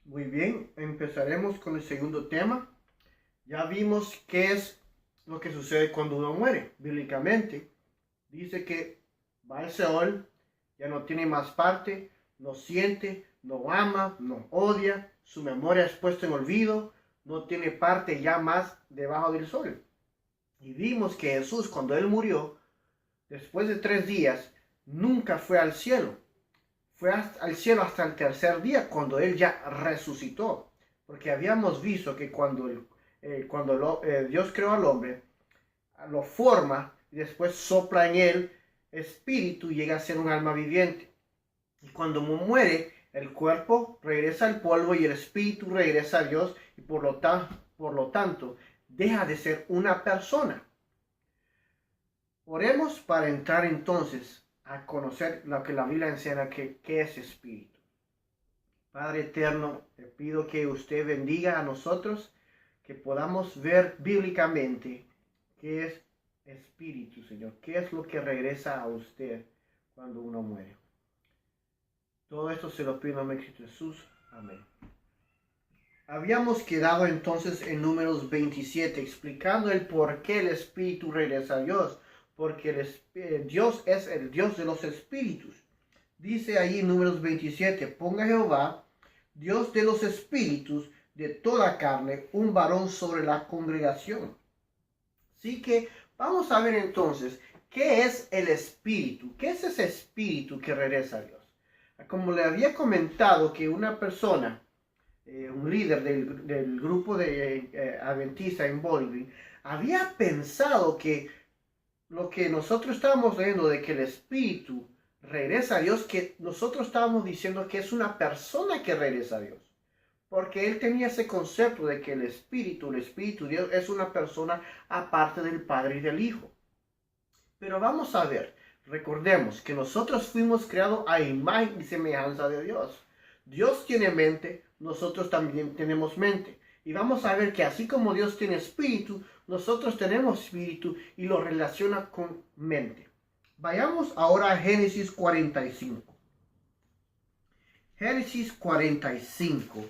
Muy bien, empezaremos con el segundo tema. Ya vimos qué es lo que sucede cuando uno muere. Bíblicamente dice que va al Seol, ya no tiene más parte, no siente, no ama, no odia, su memoria es puesta en olvido, no tiene parte ya más debajo del sol. Y vimos que Jesús, cuando él murió, después de 3 días, nunca fue al cielo. Fue al cielo hasta el tercer día, cuando él ya resucitó. Porque habíamos visto que Dios creó al hombre, lo forma y después sopla en él espíritu y llega a ser un alma viviente. Y cuando muere, el cuerpo regresa al polvo y el espíritu regresa a Dios y por lo tanto deja de ser una persona. Oremos para entrar entonces a conocer lo que la Biblia enseña que es espíritu. Padre eterno, te pido que usted bendiga a nosotros, que podamos ver bíblicamente qué es espíritu, Señor, qué es lo que regresa a usted cuando uno muere. Todo esto se lo pido en nombre de Cristo Jesús. Amén. Habíamos quedado entonces en Números 27, explicando el por qué el espíritu regresa a Dios, porque Dios es el Dios de los espíritus. Dice ahí en Números 27, ponga Jehová, Dios de los espíritus de toda carne, un varón sobre la congregación. Así que vamos a ver entonces, ¿qué es el espíritu? ¿Qué es ese espíritu que regresa a Dios? Como le había comentado que una persona, un líder del grupo de Adventista en Bolivar, había pensado que lo que nosotros estábamos leyendo de que el espíritu regresa a Dios, que nosotros estábamos diciendo que es una persona que regresa a Dios. Porque él tenía ese concepto de que el Espíritu Dios, es una persona aparte del Padre y del Hijo. Pero vamos a ver, recordemos que nosotros fuimos creados a imagen y semejanza de Dios. Dios tiene mente, nosotros también tenemos mente. Y vamos a ver que así como Dios tiene espíritu, nosotros tenemos espíritu y lo relaciona con mente. Vayamos ahora a Génesis 45. Génesis 45.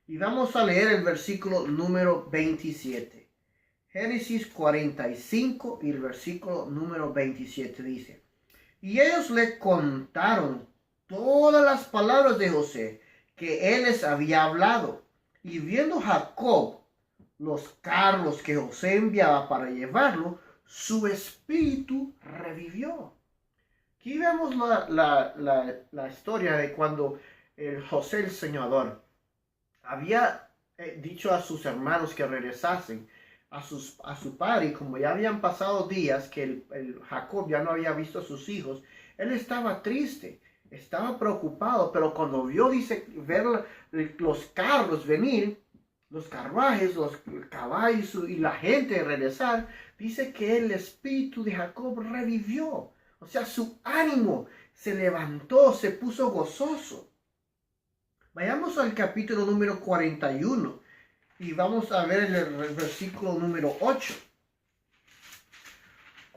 Y vamos a leer el versículo número 27. Génesis 45 y el versículo número 27 dice: Y ellos le contaron todas las palabras de José que él les había hablado. Y viendo Jacob los carros que José enviaba para llevarlo, su espíritu revivió. Aquí vemos la historia de cuando José el Señor había dicho a sus hermanos que regresasen a su padre, y como ya habían pasado días que el Jacob ya no había visto a sus hijos, él estaba triste, estaba preocupado, pero cuando vio, dice, ver los carros venir, los carruajes, los caballos y la gente regresar, dice que el espíritu de Jacob revivió, o sea, su ánimo se levantó, se puso gozoso. Vayamos al capítulo número 41 y vamos a ver el versículo número 8.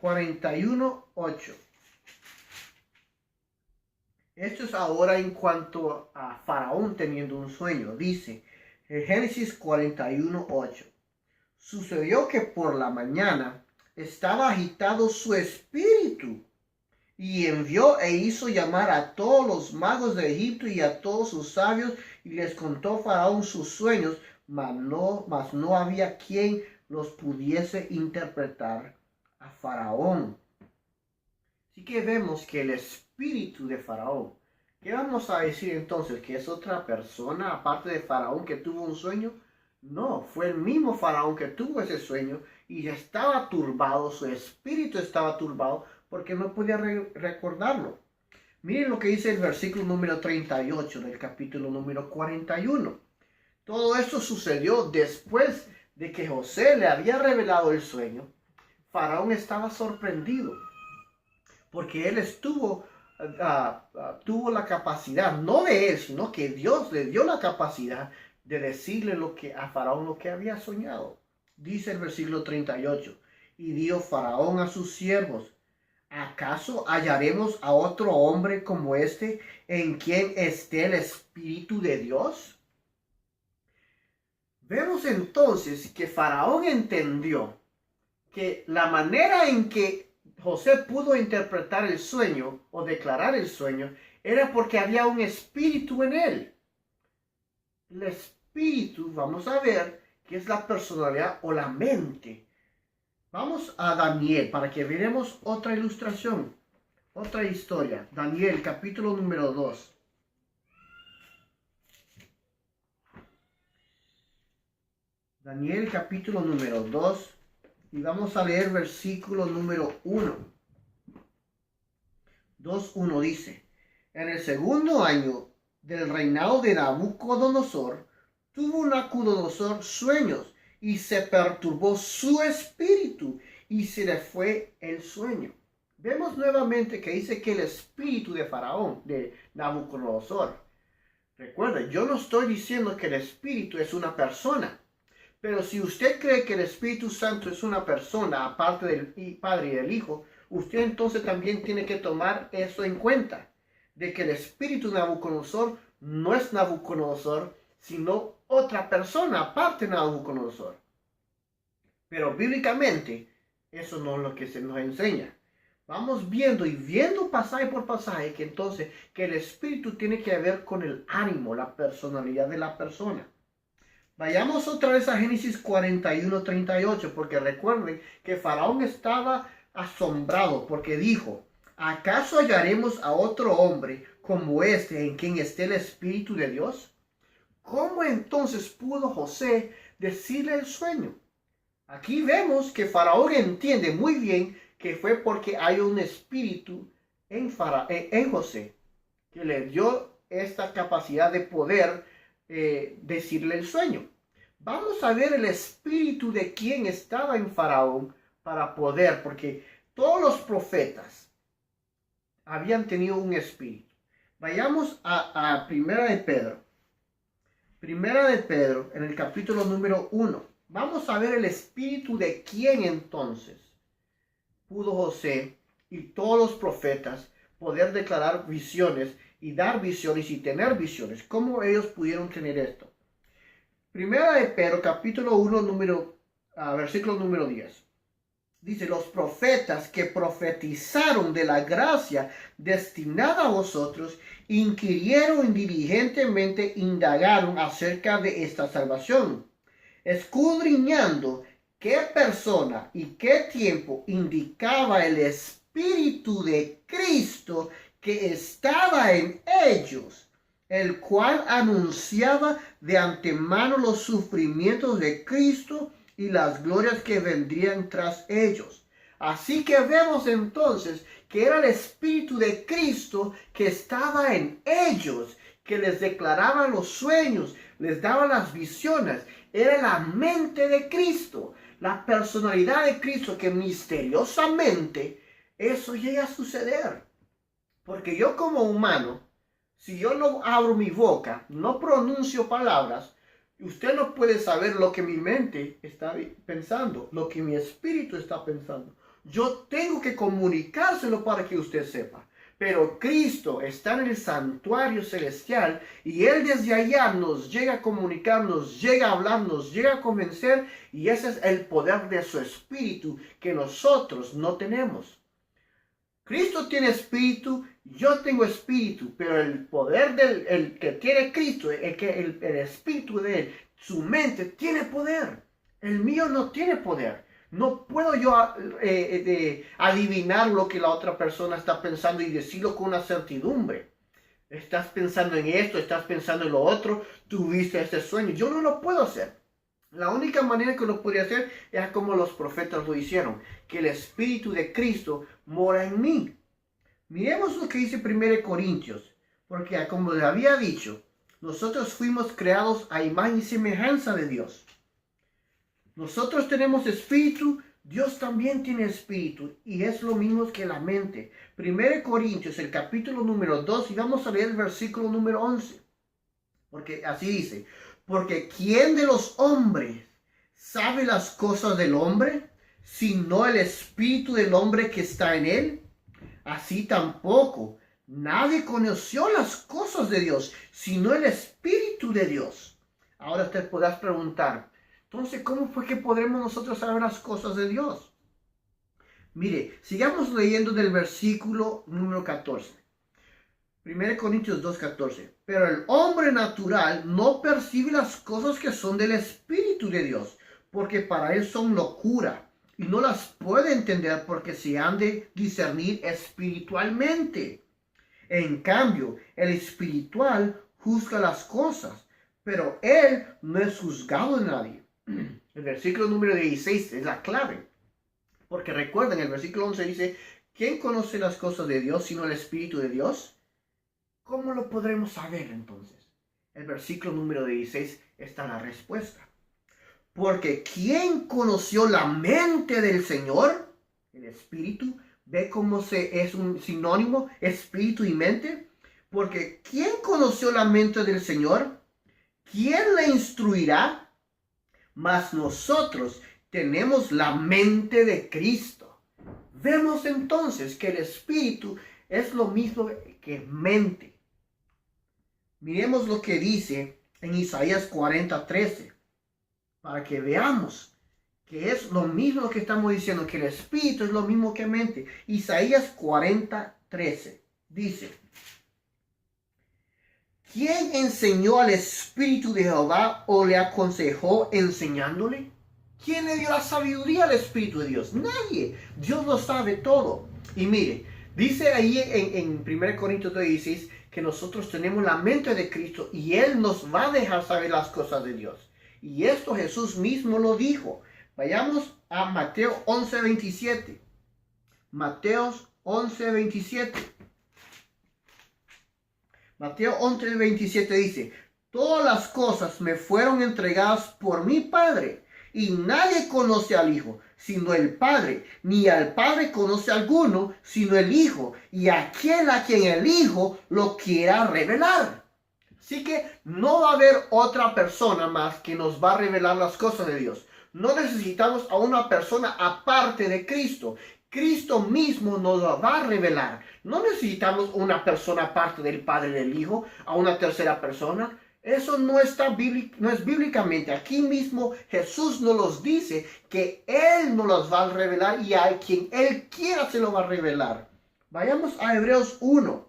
41:8. Esto es ahora en cuanto a Faraón teniendo un sueño. Dice en Génesis 41:8. Sucedió que por la mañana estaba agitado su espíritu, y envió e hizo llamar a todos los magos de Egipto y a todos sus sabios, y les contó Faraón sus sueños, mas no había quien los pudiese interpretar a Faraón. Así que vemos que el espíritu de Faraón, ¿qué vamos a decir entonces? ¿Que es otra persona aparte de Faraón que tuvo un sueño? No, fue el mismo Faraón que tuvo ese sueño y estaba turbado, su espíritu estaba turbado porque no podía recordarlo. Miren lo que dice el versículo número 38 del capítulo número 41. Todo esto sucedió después de que José le había revelado el sueño. Faraón estaba sorprendido porque él tuvo la capacidad, no de él, sino que Dios le dio la capacidad de decirle a Faraón lo que había soñado. Dice el versículo 38, y dio Faraón a sus siervos, ¿Acaso hallaremos a otro hombre como este en quien esté el Espíritu de Dios? Vemos entonces que Faraón entendió que la manera en que José pudo interpretar el sueño o declarar el sueño era porque había un espíritu en él. El espíritu, vamos a ver, que es la personalidad o la mente. Vamos a Daniel para que veremos otra ilustración, otra historia. Daniel, capítulo número 2. Daniel, capítulo número 2. Y vamos a leer versículo número 1. 2:1 dice: En el segundo año del reinado de Nabucodonosor, tuvo Nabucodonosor sueños y se perturbó su espíritu y se le fue el sueño. Vemos nuevamente que dice que el espíritu de Faraón, de Nabucodonosor. Recuerda, yo no estoy diciendo que el espíritu es una persona. Pero si usted cree que el Espíritu Santo es una persona, aparte del Padre y del Hijo, usted entonces también tiene que tomar eso en cuenta, de que el Espíritu de Nabucodonosor no es Nabucodonosor, sino otra persona, aparte de Nabucodonosor. Pero bíblicamente, eso no es lo que se nos enseña. Vamos viendo y viendo pasaje por pasaje que entonces, que el Espíritu tiene que ver con el ánimo, la personalidad de la persona. Vayamos otra vez a Génesis 41:38, porque recuerden que Faraón estaba asombrado porque dijo: ¿acaso hallaremos a otro hombre como este en quien esté el Espíritu de Dios? ¿Cómo entonces pudo José decirle el sueño? Aquí vemos que Faraón entiende muy bien que fue porque hay un espíritu en José que le dio esta capacidad de poder decirle el sueño. Vamos a ver el espíritu de quien estaba en Faraón para poder, porque todos los profetas habían tenido un espíritu. Vayamos a Primera de Pedro. Primera de Pedro, en el capítulo número 1. Vamos a ver el espíritu de quién entonces pudo José y todos los profetas poder declarar visiones y dar visiones y tener visiones. ¿Cómo ellos pudieron tener esto? Primera de Pedro, capítulo 1, versículo número 10. Dice: los profetas que profetizaron de la gracia destinada a vosotros, inquirieron diligentemente, indagaron acerca de esta salvación, escudriñando qué persona y qué tiempo indicaba el Espíritu de Cristo que estaba en ellos, el cual anunciaba de antemano los sufrimientos de Cristo y las glorias que vendrían tras ellos. Así que vemos entonces que era el Espíritu de Cristo que estaba en ellos, que les declaraba los sueños, les daba las visiones. Era la mente de Cristo, la personalidad de Cristo, que misteriosamente eso llega a suceder. Porque yo como humano, si yo no abro mi boca, no pronuncio palabras, usted no puede saber lo que mi mente está pensando, lo que mi espíritu está pensando. Yo tengo que comunicárselo para que usted sepa. Pero Cristo está en el santuario celestial y Él desde allá nos llega a comunicar, nos llega a hablar, nos llega a convencer, y ese es el poder de su espíritu que nosotros no tenemos. Cristo tiene espíritu, yo tengo espíritu, pero el poder del que tiene Cristo, el espíritu de Él, su mente tiene poder. El mío no tiene poder. No puedo yo adivinar lo que la otra persona está pensando y decirlo con una certidumbre. Estás pensando en esto, estás pensando en lo otro, tuviste este sueño. Yo no lo puedo hacer. La única manera que lo podría hacer es como los profetas lo hicieron, que el Espíritu de Cristo mora en mí. Miremos lo que dice 1 Corintios, porque como le había dicho, nosotros fuimos creados a imagen y semejanza de Dios. Nosotros tenemos espíritu, Dios también tiene espíritu, y es lo mismo que la mente. 1 Corintios, el capítulo número 2, y vamos a leer el versículo número 11, porque así dice: porque ¿quién de los hombres sabe las cosas del hombre, sino el espíritu del hombre que está en él? Así tampoco nadie conoció las cosas de Dios, sino el Espíritu de Dios. Ahora te podrás preguntar, entonces, ¿cómo fue que podremos nosotros saber las cosas de Dios? Mire, sigamos leyendo del versículo número 14. 1 Corintios 2:14. Pero el hombre natural no percibe las cosas que son del Espíritu de Dios, porque para él son locura, y no las puede entender porque se han de discernir espiritualmente. En cambio, el espiritual juzga las cosas, pero él no es juzgado de nadie. El versículo número 16 es la clave, porque recuerden, el versículo 11 dice, ¿quién conoce las cosas de Dios sino el Espíritu de Dios? ¿Cómo lo podremos saber entonces? El versículo número 16 está la respuesta. Porque ¿quién conoció la mente del Señor? El Espíritu. ¿Ve cómo es un sinónimo, espíritu y mente? Porque ¿quién conoció la mente del Señor? ¿Quién le instruirá? Mas nosotros tenemos la mente de Cristo. Vemos entonces que el Espíritu es lo mismo que mente. Miremos lo que dice en Isaías 40:13, para que veamos que es lo mismo que estamos diciendo, que el Espíritu es lo mismo que mente. Isaías 40:13 dice, ¿quién enseñó al Espíritu de Jehová o le aconsejó enseñándole? ¿Quién le dio la sabiduría al Espíritu de Dios? Nadie. Dios lo sabe todo. Y mire, dice ahí en 1 Corintios 2:16 que nosotros tenemos la mente de Cristo y Él nos va a dejar saber las cosas de Dios. Y esto Jesús mismo lo dijo. Vayamos a Mateo 11:27. Mateo 11:27. Mateo 11:27 dice, todas las cosas me fueron entregadas por mi Padre, y nadie conoce al Hijo, sino el Padre, ni al Padre conoce alguno, sino el Hijo, y aquel a quien el Hijo lo quiera revelar. Así que no va a haber otra persona más que nos va a revelar las cosas de Dios. No necesitamos a una persona aparte de Cristo. Cristo mismo nos lo va a revelar. No necesitamos una persona aparte del Padre y del Hijo, a una tercera persona. Eso no es bíblicamente. Aquí mismo Jesús nos los dice que Él nos los va a revelar y a quien Él quiera se lo va a revelar. Vayamos a Hebreos 1.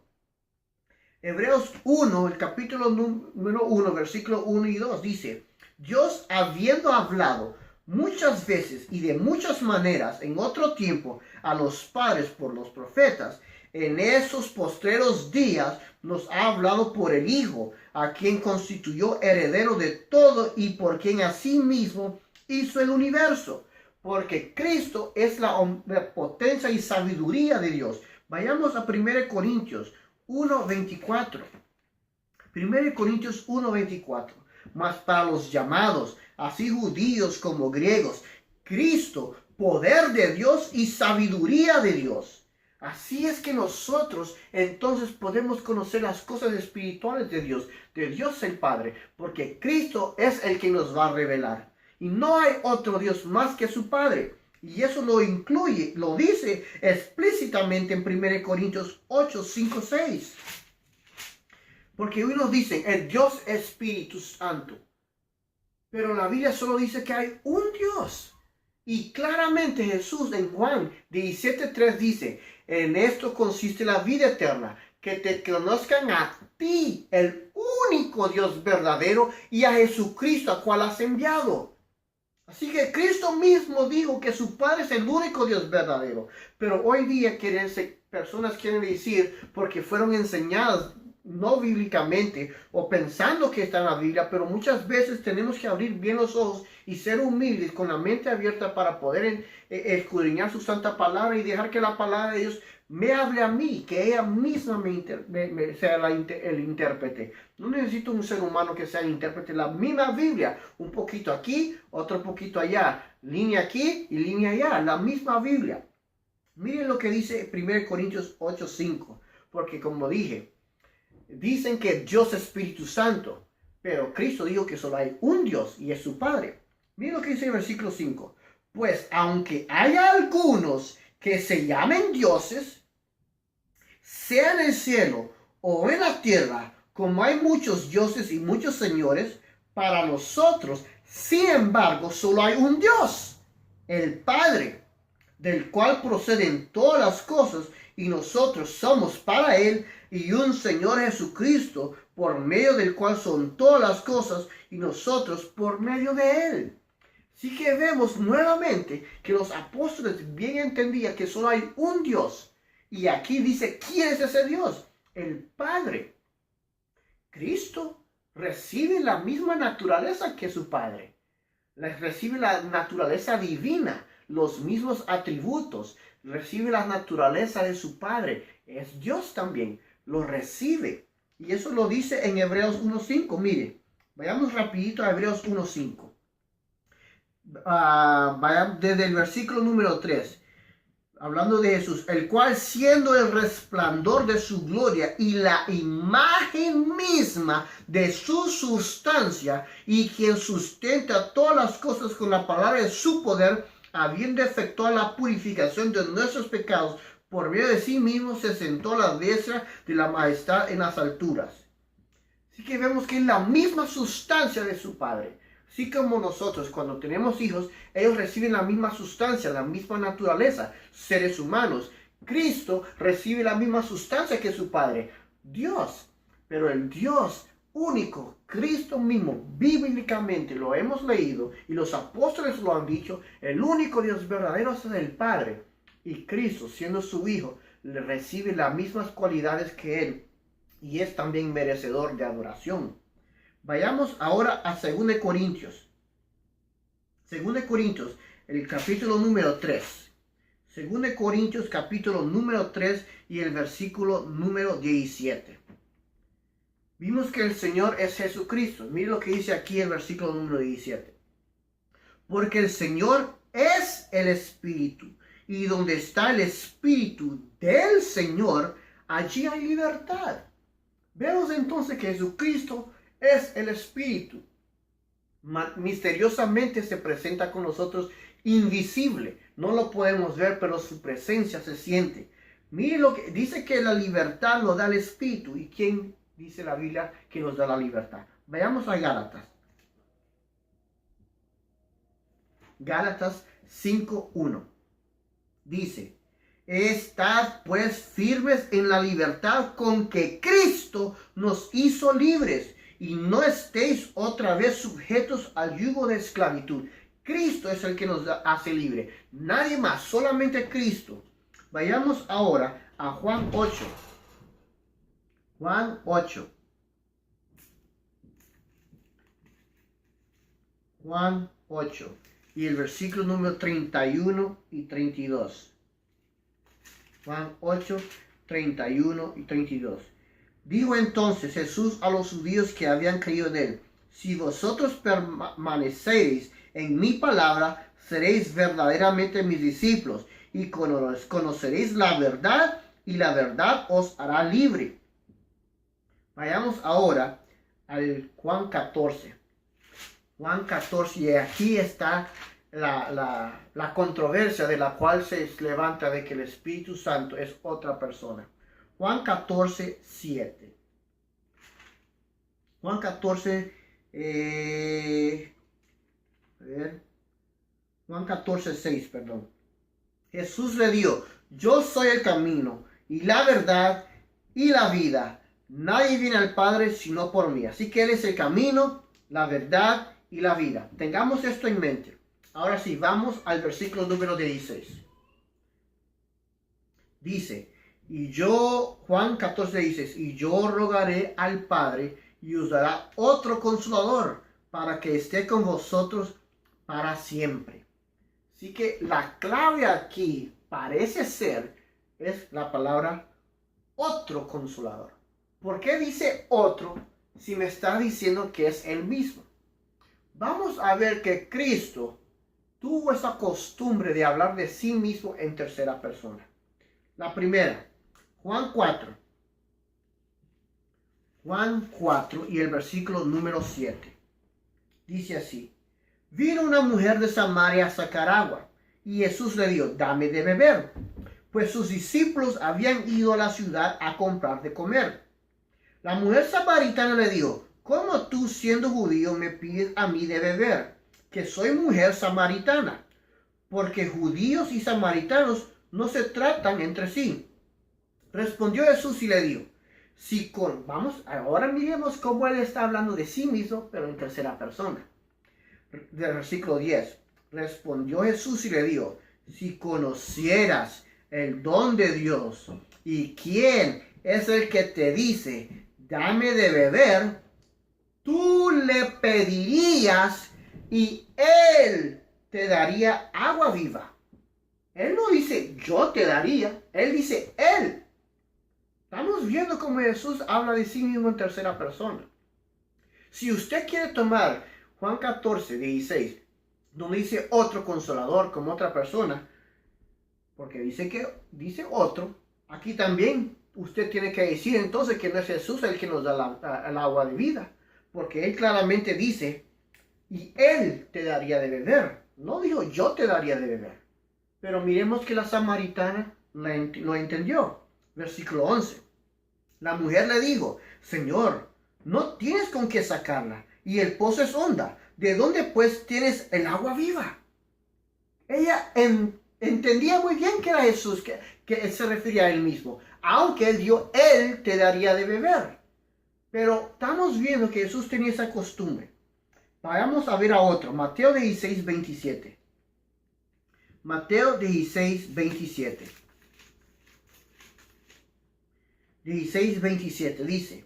Hebreos 1, el capítulo número 1, versículo 1 y 2 dice, Dios habiendo hablado muchas veces y de muchas maneras en otro tiempo a los padres por los profetas, en esos postreros días nos ha hablado por el Hijo, a quien constituyó heredero de todo y por quien asimismo hizo el universo. Porque Cristo es la omnipotencia y sabiduría de Dios. Vayamos a 1 Corintios 1:24. 1 Corintios 1:24. Mas para los llamados, así judíos como griegos, Cristo, poder de Dios y sabiduría de Dios. Así es que nosotros entonces podemos conocer las cosas espirituales de Dios el Padre, porque Cristo es el que nos va a revelar. Y no hay otro Dios más que su Padre. Y eso lo incluye, lo dice explícitamente en 1 Corintios 8, 5, 6. Porque unos dicen, el Dios Espíritu Santo. Pero la Biblia solo dice que hay un Dios. Y claramente Jesús en Juan 17:3 dice, en esto consiste la vida eterna, que te conozcan a ti, el único Dios verdadero, y a Jesucristo, a cual has enviado. Así que Cristo mismo dijo que su Padre es el único Dios verdadero. Pero hoy día personas quieren decir, porque fueron enseñadas no bíblicamente o pensando que está en la Biblia, pero muchas veces tenemos que abrir bien los ojos y ser humildes con la mente abierta para poder escudriñar su santa palabra y dejar que la palabra de Dios me hable a mí, que ella misma sea el intérprete. No necesito un ser humano que sea el intérprete. La misma Biblia, un poquito aquí, otro poquito allá, línea aquí y línea allá, la misma Biblia. Miren lo que dice 1 Corintios 8:5, porque como dije, dicen que Dios es Espíritu Santo, pero Cristo dijo que solo hay un Dios y es su Padre. Miren lo que dice el versículo 5. Pues aunque haya algunos que se llamen dioses, sea en el cielo o en la tierra, como hay muchos dioses y muchos señores, para nosotros, sin embargo, solo hay un Dios, el Padre, del cual proceden todas las cosas, y nosotros somos para Él, y un Señor Jesucristo, por medio del cual son todas las cosas, y nosotros por medio de Él. Así que vemos nuevamente que los apóstoles bien entendían que solo hay un Dios. Y aquí dice, ¿quién es ese Dios? El Padre. Cristo recibe la misma naturaleza que su Padre. Recibe la naturaleza divina, los mismos atributos. Recibe la naturaleza de su Padre. Es Dios también. Lo recibe. Y eso lo dice en Hebreos 1.5. Mire, vayamos rapidito a Hebreos 1.5. Vaya desde el versículo número 3. Hablando de Jesús, el cual siendo el resplandor de su gloria y la imagen misma de su sustancia, y quien sustenta todas las cosas con la palabra de su poder, habiendo efectuado la purificación de nuestros pecados, por medio de sí mismo se sentó a la diestra de la majestad en las alturas. Así que vemos que es la misma sustancia de su Padre. Así como nosotros, cuando tenemos hijos, ellos reciben la misma sustancia, la misma naturaleza, seres humanos. Cristo recibe la misma sustancia que su Padre, Dios. Pero el Dios único, Cristo mismo, bíblicamente lo hemos leído y los apóstoles lo han dicho, el único Dios verdadero es el Padre. Y Cristo, siendo su Hijo, le recibe las mismas cualidades que Él y es también merecedor de adoración. Vayamos ahora a 2 Corintios. 2 Corintios, el capítulo número 3. 2 Corintios, capítulo número 3 y el versículo número 17. Vimos que el Señor es Jesucristo. Mire lo que dice aquí el versículo número 17. Porque el Señor es el Espíritu. Y donde está el Espíritu del Señor, allí hay libertad. Vemos entonces que Jesucristo es el Espíritu. Misteriosamente se presenta con nosotros invisible. No lo podemos ver, pero su presencia se siente. Mire lo que dice, que la libertad lo da el Espíritu. ¿Y quién dice la Biblia que nos da la libertad? Vayamos a Gálatas. Gálatas 5:1. Dice: estad pues firmes en la libertad con que Cristo nos hizo libres, y no estéis otra vez sujetos al yugo de esclavitud. Cristo es el que nos hace libre, nadie más, solamente Cristo. Vayamos ahora a Juan 8. Juan 8. Juan 8. Y el versículo número 31 y 32. Juan 8, 31 y 32. Dijo entonces Jesús a los judíos que habían creído en él: si vosotros permaneceréis en mi palabra, seréis verdaderamente mis discípulos, y conoceréis la verdad, y la verdad os hará libre. Vayamos ahora al Juan 14. Juan 14, y aquí está la controversia de la cual se levanta de que el Espíritu Santo es otra persona. Juan 14, 7. Juan 14, Juan 14, 6, perdón. Jesús le dijo: yo soy el camino y la verdad y la vida. Nadie viene al Padre sino por mí. Así que Él es el camino, la verdad y la vida. Tengamos esto en mente. Ahora sí, vamos al versículo número 16. Dice: Juan 14 dice: y yo rogaré al Padre, y os dará otro consolador, para que esté con vosotros para siempre. Así que la clave aquí parece ser, es la palabra otro consolador. ¿Por qué dice otro si me está diciendo que es el mismo? Vamos a ver que Cristo tuvo esa costumbre de hablar de sí mismo en tercera persona. La primera, Juan 4. Juan 4 y el versículo número 7. Dice así: vino una mujer de Samaria a sacar agua, y Jesús le dijo: dame de beber, pues sus discípulos habían ido a la ciudad a comprar de comer. La mujer samaritana le dijo, ¿cómo tú, siendo judío, me pides a mí de beber, que soy mujer samaritana? Porque judíos y samaritanos no se tratan entre sí. Respondió Jesús y le dijo, vamos, ahora miremos cómo él está hablando de sí mismo, pero en tercera persona. Del versículo 10. Respondió Jesús y le dijo, si conocieras el don de Dios y quién es el que te dice, dame de beber, tú le pedirías y él te daría agua viva. Él no dice yo te daría, él dice él. Estamos viendo cómo Jesús habla de sí mismo en tercera persona. Si usted quiere tomar Juan 14, 16, donde dice otro consolador como otra persona, porque dice otro, aquí también usted tiene que decir entonces que no es Jesús el que nos da el agua de vida, porque él claramente dice, y él te daría de beber. No dijo yo te daría de beber. Pero miremos que la samaritana lo entendió. Versículo 11. La mujer le dijo, Señor, no tienes con qué sacarla, y el pozo es honda. ¿De dónde pues tienes el agua viva? Ella entendía muy bien que era Jesús, que él se refería a él mismo. Aunque él dijo, él te daría de beber. Pero estamos viendo que Jesús tenía esa costumbre. Vayamos a ver a otro. Mateo 16, 27. Mateo 16, 27. 16, 27 dice,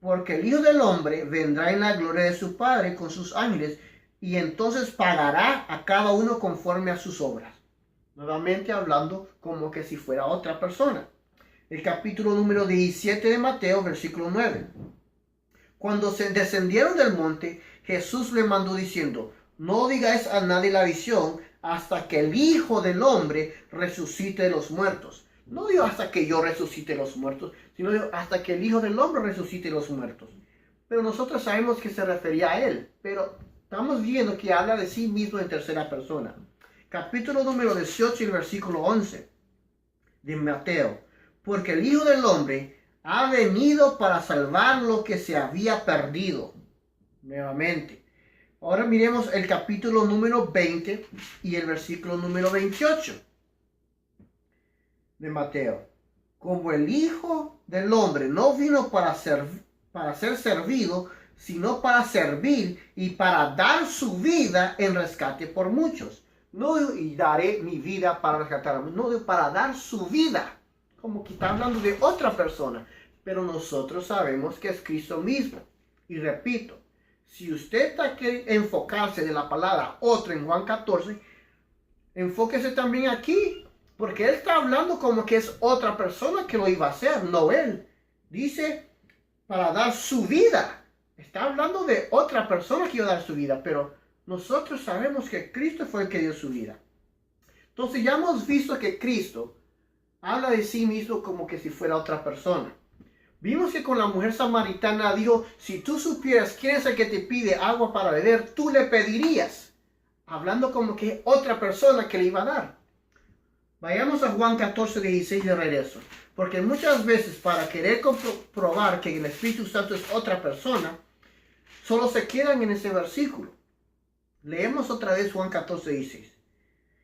porque el Hijo del Hombre vendrá en la gloria de su Padre con sus ángeles, y entonces pagará a cada uno conforme a sus obras. Nuevamente hablando como que si fuera otra persona. El capítulo número 17 de Mateo, versículo 9. Cuando se descendieron del monte, Jesús le mandó diciendo, no digáis a nadie la visión hasta que el Hijo del Hombre resucite de los muertos. No digo hasta que yo resucite los muertos, sino digo hasta que el Hijo del Hombre resucite los muertos. Pero nosotros sabemos que se refería a él, pero estamos viendo que habla de sí mismo en tercera persona. Capítulo número 18 y versículo 11 de Mateo. Porque el Hijo del Hombre ha venido para salvar lo que se había perdido. Nuevamente. Ahora miremos el capítulo número 20 y el versículo número 28 de Mateo. Como el Hijo del Hombre no vino para ser servido, sino para servir y para dar su vida en rescate por muchos. No y daré mi vida para rescatar, no para dar su vida. Como que está hablando de otra persona. Pero nosotros sabemos que es Cristo mismo. Y repito, si usted está queriendo enfocarse de la palabra otro en Juan 14, enfóquese también aquí. Porque él está hablando como que es otra persona que lo iba a hacer, no él. Dice para dar su vida. Está hablando de otra persona que iba a dar su vida, pero nosotros sabemos que Cristo fue el que dio su vida. Entonces ya hemos visto que Cristo habla de sí mismo como que si fuera otra persona. Vimos que con la mujer samaritana dijo, si tú supieras quién es el que te pide agua para beber, tú le pedirías. Hablando como que otra persona que le iba a dar. Vayamos a Juan 14, 16 de regreso. Porque muchas veces para querer comprobar que el Espíritu Santo es otra persona, solo se quedan en ese versículo. Leemos otra vez Juan 14, 16.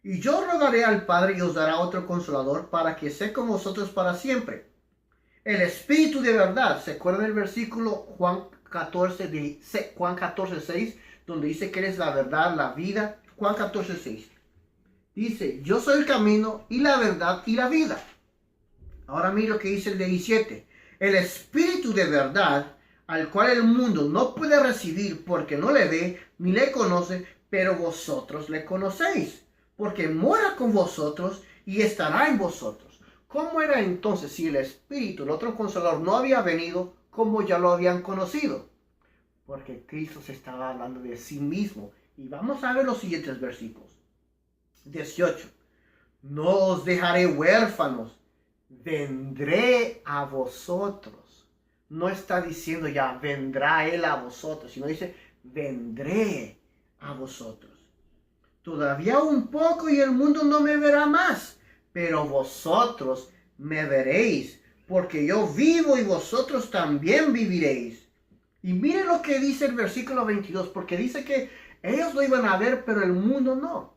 Y yo rogaré al Padre y os dará otro consolador para que esté con vosotros para siempre. El Espíritu de verdad. ¿Se acuerdan del versículo Juan 14, 6? Donde dice que Él es la verdad, la vida. Juan 14, 6. Dice, yo soy el camino y la verdad y la vida. Ahora mira lo que dice el 17. El Espíritu de verdad, al cual el mundo no puede recibir porque no le ve ni le conoce, pero vosotros le conocéis, porque mora con vosotros y estará en vosotros. ¿Cómo era entonces si el Espíritu, el otro Consolador, no había venido, como ya lo habían conocido? Porque Cristo se estaba hablando de sí mismo. Y vamos a ver los siguientes versículos. 18. No os dejaré huérfanos, vendré a vosotros. No está diciendo ya vendrá Él a vosotros, sino dice vendré a vosotros. Todavía un poco y el mundo no me verá más, pero vosotros me veréis, porque yo vivo y vosotros también viviréis. Y miren lo que dice el versículo 22, porque dice que ellos lo iban a ver, pero el mundo no.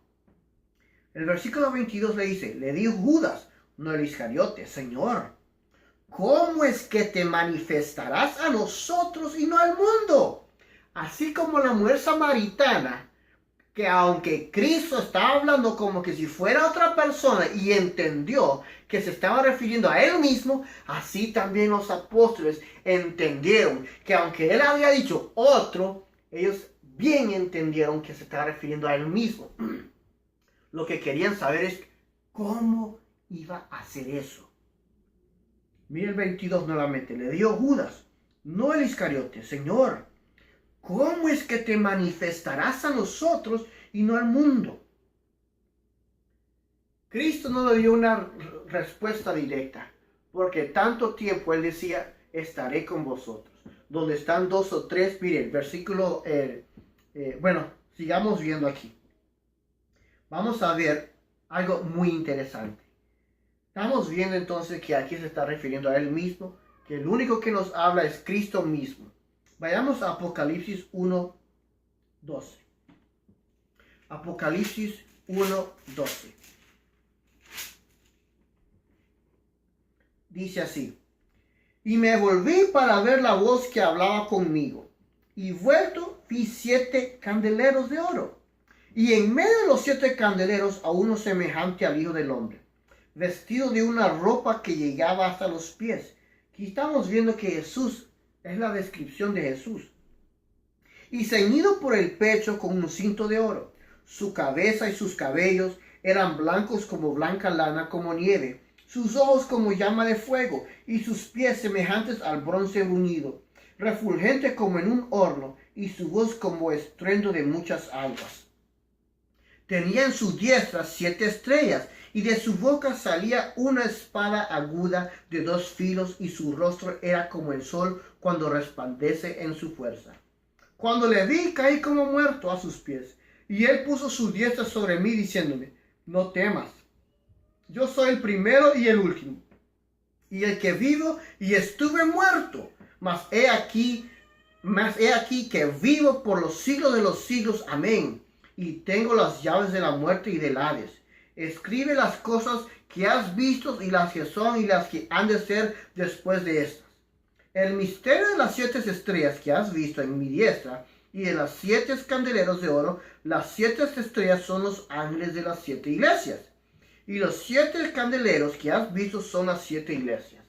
El versículo 22 le dice, le dijo Judas, no el Iscariote, Señor, ¿cómo es que te manifestarás a nosotros y no al mundo? Así como la mujer samaritana, que aunque Cristo estaba hablando como que si fuera otra persona y entendió que se estaba refiriendo a él mismo, así también los apóstoles entendieron que aunque él había dicho otro, ellos bien entendieron que se estaba refiriendo a él mismo. Lo que querían saber es cómo iba a hacer eso. Mira el 22 nuevamente. Le dio Judas, no el Iscariote, Señor, ¿cómo es que te manifestarás a nosotros y no al mundo? Cristo no le dio una respuesta directa, porque tanto tiempo él decía, estaré con vosotros. Donde están dos o tres, miren, versículo, bueno, sigamos viendo aquí. Vamos a ver algo muy interesante. Estamos viendo entonces que aquí se está refiriendo a él mismo, que el único que nos habla es Cristo mismo. Vayamos a Apocalipsis 1:12. Apocalipsis 1:12. Dice así: y me volví para ver la voz que hablaba conmigo, y vuelto vi 7 candeleros de oro, y en medio de los 7 candeleros a uno semejante al Hijo del Hombre, vestido de una ropa que llegaba hasta los pies. Aquí estamos viendo que Jesús es la descripción de Jesús. Y ceñido por el pecho con un cinto de oro. Su cabeza y sus cabellos eran blancos como blanca lana, como nieve. Sus ojos como llama de fuego, y sus pies semejantes al bronce bruñido, refulgente como en un horno, y su voz como estruendo de muchas aguas. Tenía en su diestra 7 estrellas, y de su boca salía una espada aguda de 2 filos, y su rostro era como el sol cuando resplandece en su fuerza. Cuando le vi, caí como muerto a sus pies, y él puso su diestra sobre mí, diciéndome, no temas, yo soy el primero y el último, y el que vivo y estuve muerto, mas he aquí que vivo por los siglos de los siglos, amén, y tengo las llaves de la muerte y del Hades. Escribe las cosas que has visto y las que son y las que han de ser después de estas. El misterio de las 7 estrellas que has visto en mi diestra y de las 7 candeleros de oro, las 7 estrellas son los ángeles de las 7 iglesias. Y los 7 candeleros que has visto son las 7 iglesias.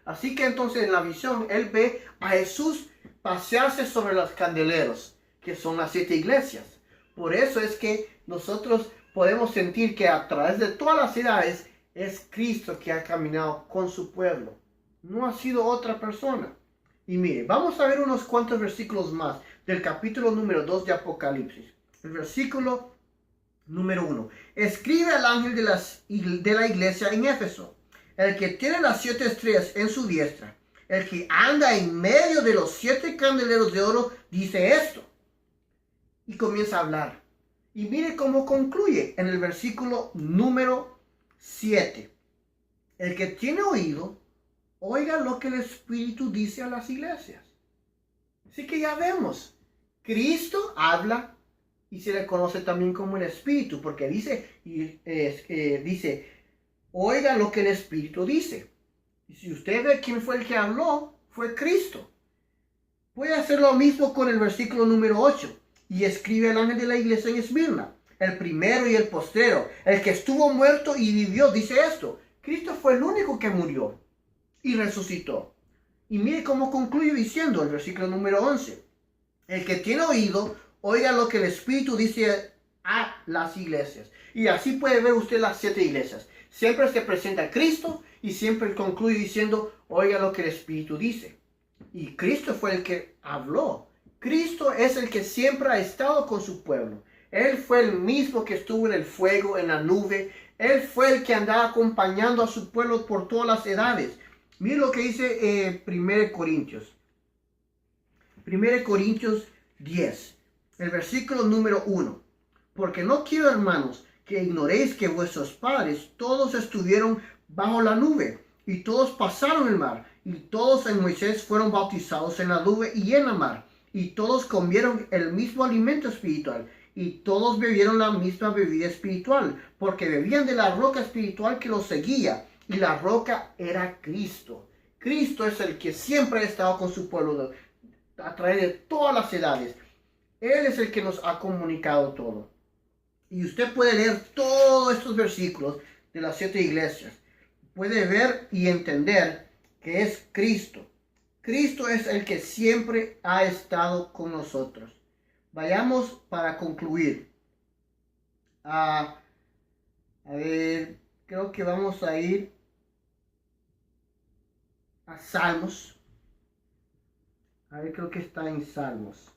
Así que entonces en la visión él ve a Jesús pasearse sobre los candeleros, que son las 7 iglesias. Por eso es que nosotros podemos sentir que a través de todas las edades es Cristo que ha caminado con su pueblo. No ha sido otra persona. Y mire, vamos a ver unos cuantos versículos más del capítulo número 2 de Apocalipsis. El versículo número 1. Escribe al ángel de la iglesia en Éfeso, el que tiene las 7 estrellas en su diestra, el que anda en medio de los 7 candeleros de oro, dice esto. Y comienza a hablar. Y mire cómo concluye en el versículo número 7. El que tiene oído, oiga lo que el Espíritu dice a las iglesias. Así que ya vemos, Cristo habla y se le conoce también como el Espíritu, porque dice, oiga lo que el Espíritu dice. Y si usted ve quién fue el que habló, fue Cristo. Puede hacer lo mismo con el versículo número 8. Y escribe al ángel de la iglesia en Esmirna, el primero y el postrero, el que estuvo muerto y vivió, dice esto. Cristo fue el único que murió y resucitó. Y mire cómo concluye diciendo el versículo número 11. El que tiene oído, oiga lo que el Espíritu dice a las iglesias. Y así puede ver usted las 7 iglesias. Siempre se presenta a Cristo y siempre concluye diciendo, oiga lo que el Espíritu dice. Y Cristo fue el que habló. Cristo es el que siempre ha estado con su pueblo. Él fue el mismo que estuvo en el fuego, en la nube. Él fue el que andaba acompañando a su pueblo por todas las edades. Mire lo que dice 1 Corintios. 1 Corintios 10, el versículo número 1. Porque no quiero, hermanos, que ignoréis que vuestros padres todos estuvieron bajo la nube, y todos pasaron el mar, y todos en Moisés fueron bautizados en la nube y en la mar, y todos comieron el mismo alimento espiritual, y todos bebieron la misma bebida espiritual, porque bebían de la roca espiritual que los seguía, y la roca era Cristo. Cristo es el que siempre ha estado con su pueblo a través de todas las edades. Él es el que nos ha comunicado todo. Y usted puede leer todos estos versículos de las 7 iglesias. Puede ver y entender que es Cristo. Cristo es el que siempre ha estado con nosotros. Vayamos para concluir. A ver, creo que vamos a ir a Salmos. A ver, creo que está en Salmos.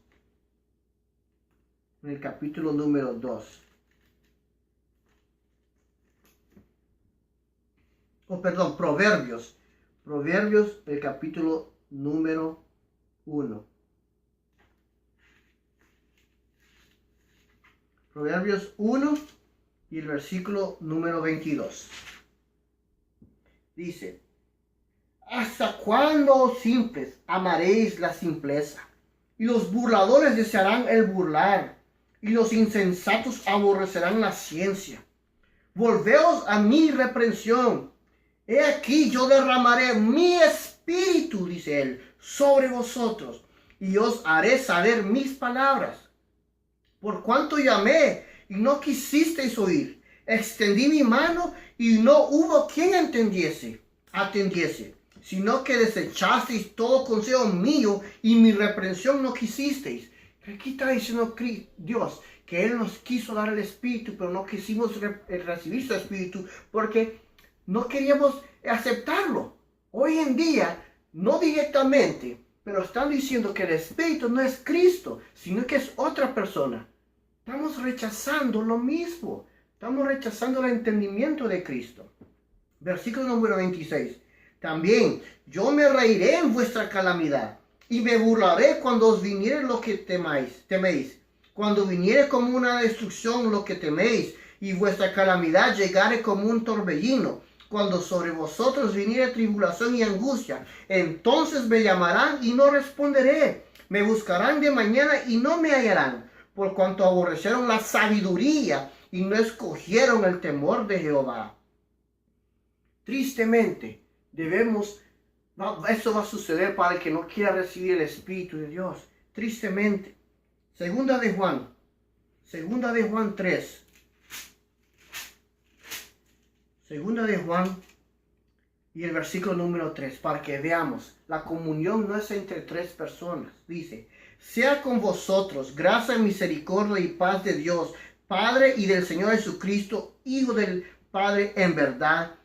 En el capítulo número 2. Perdón, Proverbios. Proverbios, el capítulo número 1. Proverbios 1 y el versículo número 22. Dice: ¿hasta cuándo, oh simples, amaréis la simpleza? Y los burladores desearán el burlar, y los insensatos aborrecerán la ciencia. Volveos a mi reprensión. He aquí yo derramaré mi espíritu, dice él, sobre vosotros, y os haré saber mis palabras. Por cuanto llamé, y no quisisteis oír, extendí mi mano, y no hubo quien atendiese, sino que desechasteis todo consejo mío, y mi reprensión no quisisteis. Aquí está diciendo Dios que Él nos quiso dar el Espíritu, pero no quisimos recibir su Espíritu porque no queríamos aceptarlo. Hoy en día, no directamente, pero están diciendo que el Espíritu no es Cristo, sino que es otra persona. Estamos rechazando lo mismo. Estamos rechazando el entendimiento de Cristo. Versículo número 26. También yo me reiré en vuestra calamidad y me burlaré cuando os viniere lo que teméis. Cuando viniere como una destrucción lo que teméis y vuestra calamidad llegare como un torbellino. Cuando sobre vosotros viniere tribulación y angustia, entonces me llamarán y no responderé. Me buscarán de mañana y no me hallarán, por cuanto aborrecieron la sabiduría y no escogieron el temor de Jehová. Tristemente, eso va a suceder para el que no quiera recibir el Espíritu de Dios. Tristemente. Segunda de Juan 3. Segunda de Juan y el versículo número 3, para que veamos, la comunión no es entre 3 personas. Dice: sea con vosotros gracia, misericordia y paz de Dios, Padre, y del Señor Jesucristo, Hijo del Padre, en verdad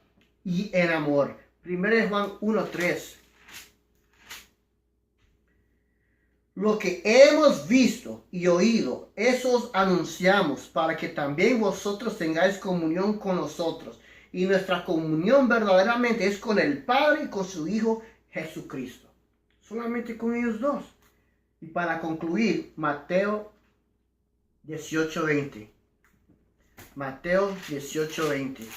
y en amor. 1 Juan 1:3. Lo que hemos visto y oído, eso os anunciamos, para que también vosotros tengáis comunión con nosotros. Y nuestra comunión verdaderamente es con el Padre y con su Hijo Jesucristo. Solamente con ellos dos. Y para concluir, Mateo 18:20. Mateo 18:20.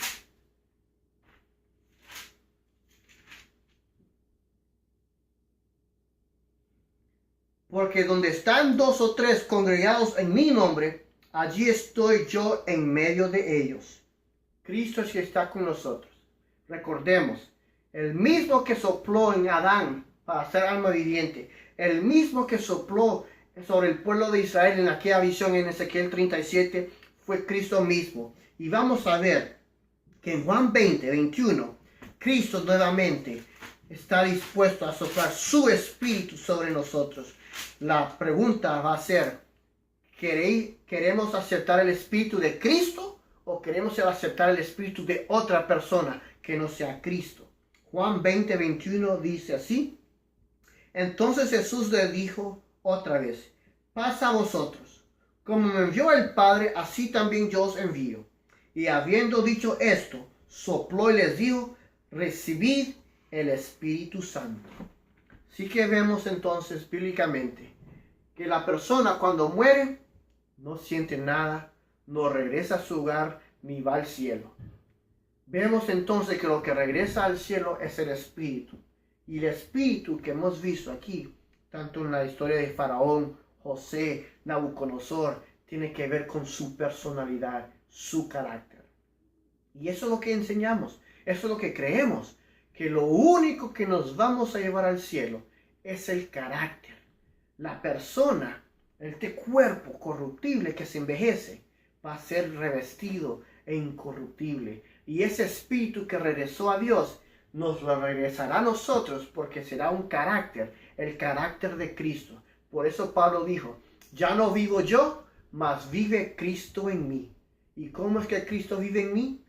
Porque donde están 2 o 3 congregados en mi nombre, allí estoy yo en medio de ellos. Cristo es que está con nosotros. Recordemos, el mismo que sopló en Adán para hacer alma viviente, el mismo que sopló sobre el pueblo de Israel en aquella visión en Ezequiel 37, fue Cristo mismo. Y vamos a ver que en Juan 20:21, Cristo nuevamente está dispuesto a soplar su espíritu sobre nosotros. La pregunta va a ser: ¿queremos aceptar el espíritu de Cristo o queremos aceptar el espíritu de otra persona que no sea Cristo? Juan 20:21 dice así: entonces Jesús le dijo otra vez: paz a vosotros. Como me envió el Padre, así también yo os envío. Y habiendo dicho esto, sopló y les dijo: recibid el Espíritu Santo. Así que vemos entonces bíblicamente que la persona cuando muere no siente nada, no regresa a su hogar, ni va al cielo. Vemos entonces que lo que regresa al cielo es el Espíritu. Y el Espíritu que hemos visto aquí, tanto en la historia de Faraón, José, Nabucodonosor, tiene que ver con su personalidad, su carácter. Y eso es lo que enseñamos, eso es lo que creemos, que lo único que nos vamos a llevar al cielo es el carácter. La persona, este cuerpo corruptible que se envejece, va a ser revestido e incorruptible. Y ese espíritu que regresó a Dios nos lo regresará a nosotros porque será un carácter, el carácter de Cristo. Por eso Pablo dijo, ya no vivo yo, mas vive Cristo en mí. ¿Y cómo es que Cristo vive en mí?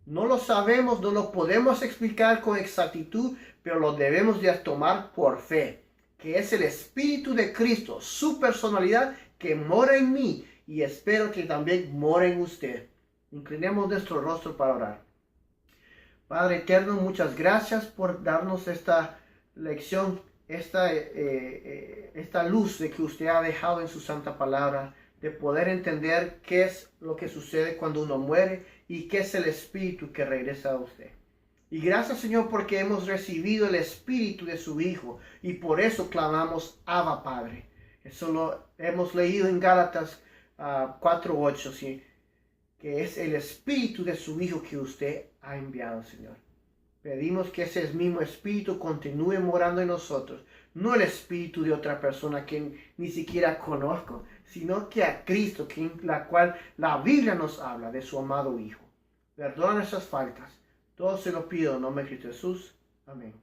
No lo sabemos, no lo podemos explicar con exactitud, pero lo debemos de tomar por fe, que es el Espíritu de Cristo, su personalidad que mora en mí y espero que también more en usted. Inclinemos nuestro rostro para orar. Padre eterno, muchas gracias por darnos esta lección, esta luz de que usted ha dejado en su santa palabra, de poder entender qué es lo que sucede cuando uno muere y qué es el espíritu que regresa a usted. Y gracias, Señor, porque hemos recibido el espíritu de su Hijo y por eso clamamos Abba, Padre. Eso lo hemos leído en Gálatas 4:8, ¿sí? Que es el espíritu de su Hijo que usted ha enviado, Señor. Pedimos que ese mismo espíritu continúe morando en nosotros, no el espíritu de otra persona que ni siquiera conozco, sino que a Cristo, la cual la Biblia nos habla de su amado Hijo. Perdona nuestras faltas. Todo se lo pido en nombre de Cristo Jesús. Amén.